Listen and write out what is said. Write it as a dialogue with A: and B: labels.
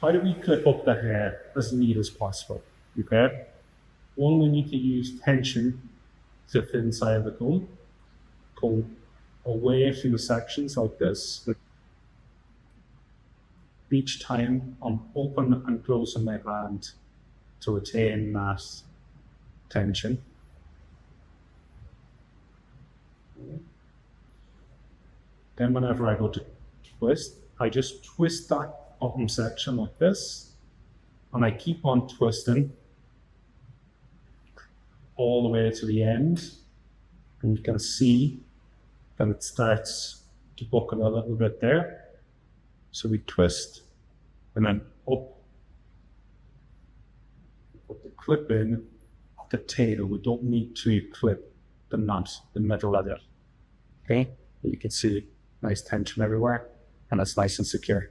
A: how do we clip up the hair as neat as possible? Okay. One, we need to use tension to fit inside the comb. Pull away through sections like this. Each time I'm open and closing my hand to retain that tension. Then whenever I go to twist, I just twist that bottom section like this, and I keep on twisting all the way to the end, and you can see that it starts to buckle a little bit there. So we twist and then up, put the clip in at the tail. We don't need to clip the knot, the middle of it. Okay, you can see nice tension everywhere, and it's nice and secure.